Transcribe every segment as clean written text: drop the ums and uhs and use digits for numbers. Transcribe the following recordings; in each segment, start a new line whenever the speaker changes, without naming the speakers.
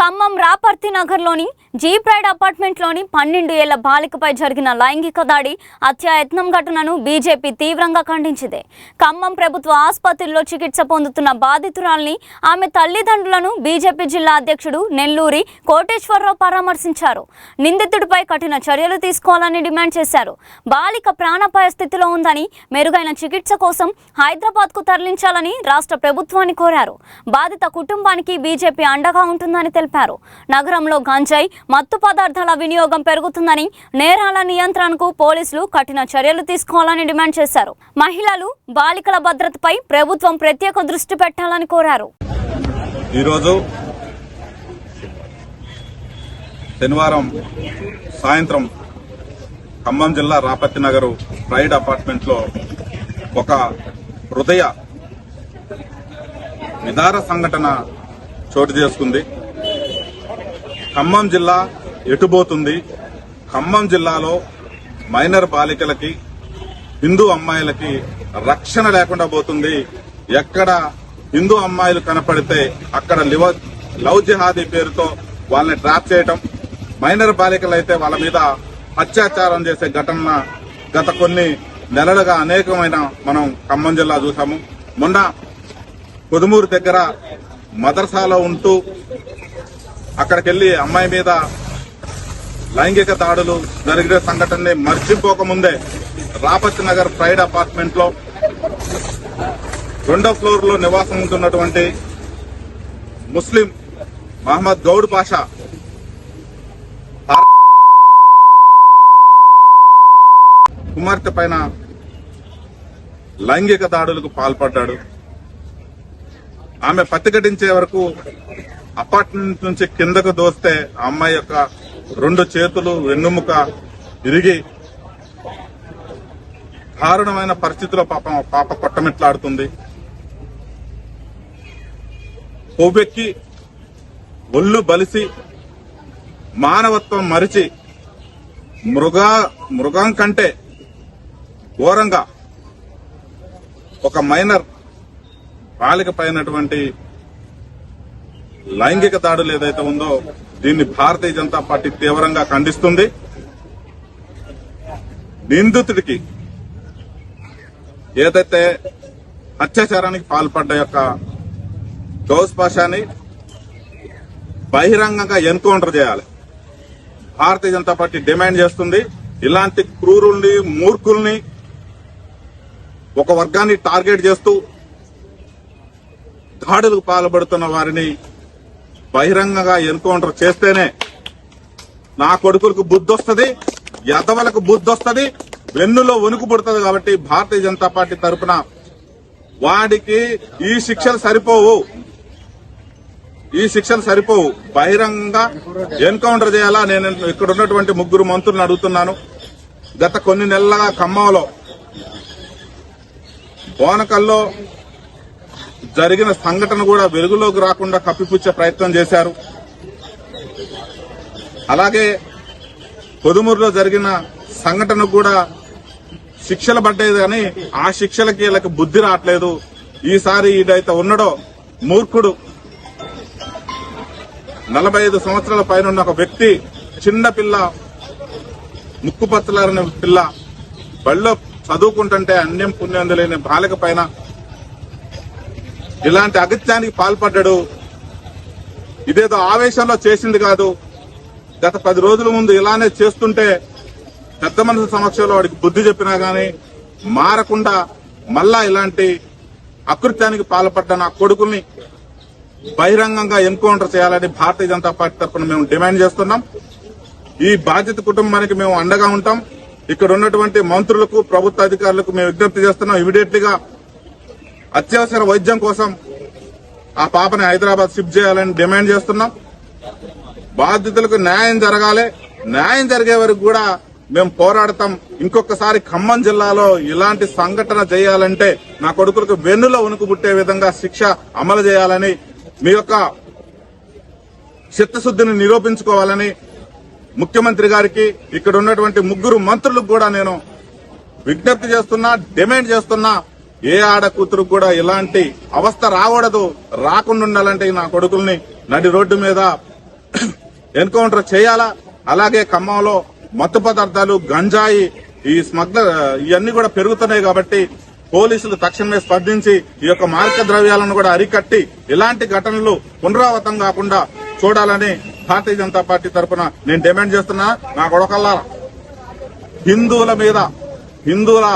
ఖమ్మం రాపర్తి నగర్లోని G pride అపార్ట్మెంట్లోని 12 ఏళ్ల బాలికపై జరిగిన లైంగిక దాడి హత్యాయత్నం ఘటనను బీజేపీ తీవ్రంగా ఖండించింది. ఖమ్మం ప్రభుత్వ ఆసుపత్రిలో చికిత్స పొందుతున్న బాధితురాల్ని ఆమె తల్లిదండ్రులను బీజేపీ జిల్లా అధ్యక్షుడు నెల్లూరి కోటేశ్వరరావు పరామర్శించారు. నిందితుడిపై కఠిన చర్యలు తీసుకోవాలని డిమాండ్ చేశారు. బాలిక ప్రాణాపాయ స్థితిలో ఉందని, మెరుగైన చికిత్స కోసం హైదరాబాద్కు తరలించాలని రాష్ట్ర ప్రభుత్వాన్ని కోరారు. బాధిత కుటుంబానికి బీజేపీ అండగా ఉంటుందని తెలిపారు. నగరంలో గంజాయి, మత్తు పదార్థాల వినియోగం పెరుగుతుందని, నేరాల నియంత్రణకు పోలీసులు కఠిన చర్యలు తీసుకోవాలని డిమాండ్ చేశారు. మహిళలు, బాలికల భద్రతపై ప్రభుత్వం ప్రత్యేక దృష్టి పెట్టాలని కోరారు.
ఈరోజు శనివారం సాయంత్రం ఖమ్మం జిల్లా రాపర్తి నగరు ప్రైడ్ అపార్ట్మెంట్ లో ఒక హృదయ విదార సంఘటన చోటు చేసుకుంది. ఖమ్మం జిల్లా ఎటుబోతుంది? ఖమ్మం జిల్లాలో మైనర్ బాలికలకి, హిందూ అమ్మాయిలకి రక్షణ లేకుండా పోతుంది. ఎక్కడ హిందూ అమ్మాయిలు కనపడితే అక్కడ లవ్ జిహాదీ పేరుతో వాళ్ళని ట్రాప్ చేయటం, మైనర్ బాలికలైతే వాళ్ళ మీద అత్యాచారం చేసే ఘటన గత కొన్ని నెలలుగా అనేకమైన మనం ఖమ్మం జిల్లా చూసాము. మొన్న కొదుమూరు దగ్గర మదర్సాలో ఉంటూ అక్కడికెళ్లి అమ్మాయి మీద లైంగిక దాడులు జరిగిన సంఘటనని మర్చిపోకముందే రాపర్తి నగర్ ప్రైడ్ అపార్ట్మెంట్ లో 2వ ఫ్లోర్ లో నివాసం ఉంటున్నటువంటి ముస్లిం మహమ్మద్ గౌడ్ పాషా కుమార్తె పైన లైంగిక దాడులకు పాల్పడ్డాడు. ఆమె పత్తికటించే వరకు అపార్ట్మెంట్ నుంచి కిందకు దోస్తే ఆ అమ్మాయి యొక్క 2 చేతులు, వెన్నుముక ఇరిగి దారుణమైన పరిస్థితిలో పాప కొట్టమిట్లాడుతుంది. కొవ్వెక్కి ఒళ్ళు బలిసి మానవత్వం మరిచి మృగం కంటే ఘోరంగా ఒక మైనర్ బాలిక పైనటువంటి లైంగిక దాడులు ఏదైతే ఉందో దీన్ని భారతీయ జనతా పార్టీ తీవ్రంగా ఖండిస్తుంది. నిందితుడికి ఏదైతే అత్యాచారానికి పాల్పడ్డ యొక్క గౌస్ పాషాని బహిరంగంగా ఎన్కౌంటర్ చేయాలి. భారతీయ జనతా పార్టీ డిమాండ్ చేస్తుంది. ఇలాంటి క్రూరుల్ని, మూర్ఖుల్ని, ఒక వర్గాన్ని టార్గెట్ చేస్తూ దాడులకు పాల్పడుతున్న వారిని బహిరంగంగా ఎన్కౌంటర్ చేస్తేనే నా కొడుకులకు బుద్ధి వస్తుంది, యదవలకు బుద్ధి వస్తుంది, వెన్నులో వణుకు పుడుతుంది. కాబట్టి భారతీయ జనతా పార్టీ తరఫున వాడికి ఈ శిక్షలు సరిపోవు, బహిరంగంగా ఎన్కౌంటర్ చేయాలా. నేను ఇక్కడ ఉన్నటువంటి 3 మంత్రులను అడుగుతున్నాను. గత కొన్ని నెలలుగా ఖమ్మంలో బోనకల్లో జరిగిన సంఘటన కూడా వెలుగులోకి రాకుండా కప్పిపుచ్చే ప్రయత్నం చేశారు. అలాగే కొదుమూరులో జరిగిన సంఘటన కూడా శిక్షలు పడ్డాయి, కానీ ఆ శిక్షలకి వీళ్ళకి బుద్ధి రావట్లేదు. ఈసారి ఇదైతే ఉన్నాడో మూర్ఖుడు, 45 సంవత్సరాల పైన ఉన్న ఒక వ్యక్తి, చిన్న పిల్ల, ముక్కుపచ్చలారిన పిల్ల, బళ్ళో చదువుకుంటుంటే అన్యం పుణ్యం తెలియని బాలిక పైన ఇలాంటి అగత్యానికి పాల్పడ్డాడు. ఇదేదో ఆవేశంలో చేసింది కాదు. గత 10 రోజుల ముందు ఇలానే చేస్తుంటే పెద్ద మనుషుల సమక్షంలో వాడికి బుద్ధి చెప్పినా గానీ మారకుండా మళ్ళా ఇలాంటి అకృత్యానికి పాల్పడ్డ నా కొడుకుల్ని బహిరంగంగా ఎన్కౌంటర్ చేయాలని భారతీయ జనతా పార్టీ తరఫున మేము డిమాండ్ చేస్తున్నాం. ఈ బాధిత కుటుంబానికి మేము అండగా ఉంటాం. ఇక్కడ ఉన్నటువంటి మంత్రులకు, ప్రభుత్వ అధికారులకు మేము విజ్ఞప్తి చేస్తున్నాం. ఇమీడియట్లీగా అత్యవసర వైద్యం కోసం ఆ పాపని హైదరాబాద్ షిఫ్ట్ చేయాలని డిమాండ్ చేస్తున్నాం. బాధితులకు న్యాయం జరగాలి. న్యాయం జరిగే వరకు కూడా మేము పోరాడతాం. ఇంకొకసారి ఖమ్మం జిల్లాలో ఇలాంటి సంఘటన చేయాలంటే నా కొడుకులకు వెన్నులో వణుకు పుట్టే విధంగా శిక్ష అమలు చేయాలని, మీ యొక్క చిత్తశుద్ధిని నిరూపించుకోవాలని ముఖ్యమంత్రి గారికి, ఇక్కడ ఉన్నటువంటి 3 మంత్రులకు కూడా నేను విజ్ఞప్తి చేస్తున్నా, డిమాండ్ చేస్తున్నా. ఏ ఆడ కూతురు కూడా ఇలాంటి అవస్థ రాకూడదు. రాకుండా ఉండాలంటే నా కొడుకుల్ని నడి రోడ్డు మీద ఎన్కౌంటర్ చేయాలా. అలాగే ఖమ్మంలో మత్తు పదార్థాలు, గంజాయి, ఈ స్మగ్లర్ ఇవన్నీ కూడా పెరుగుతున్నాయి కాబట్టి పోలీసులు తక్షణమే స్పందించి ఈ యొక్క మారక ద్రవ్యాలను కూడా అరికట్టి ఇలాంటి ఘటనలు పునరావృతం కాకుండా చూడాలని భారతీయ జనతా పార్టీ తరఫున నేను డిమాండ్ చేస్తున్నా. నా కొడకల్లా హిందువుల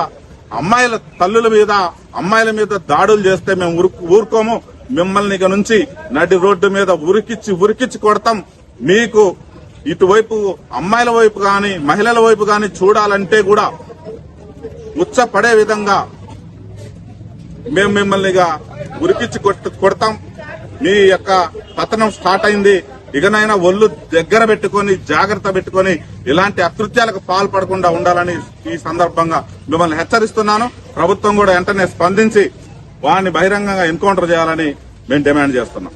అమ్మాయిల తల్లుల మీద, అమ్మాయిల మీద దాడులు చేస్తే మేము ఊరుకోము. మిమ్మల్ని ఇక నుంచి నడి రోడ్డు మీద ఉరికిచ్చి కొడతాం. మీకు ఇటువైపు అమ్మాయిల వైపు గాని మహిళల వైపు గాని చూడాలంటే కూడా ఉచ్చపడే విధంగా మేము మిమ్మల్ని ఉరికిచ్చి కొడతాం. మీ యొక్క పతనం స్టార్ట్ అయింది. ఇకనైనా ఒళ్ళు దగ్గర పెట్టుకుని జాగ్రత్త పెట్టుకుని ఇలాంటి అకృత్యాలకు పాల్పడకుండా ఉండాలని ఈ సందర్భంగా మిమ్మల్ని హెచ్చరిస్తున్నాను. ప్రభుత్వం కూడా వెంటనే స్పందించి వారిని బహిరంగంగా ఎన్కౌంటర్ చేయాలని మేము డిమాండ్ చేస్తున్నాం.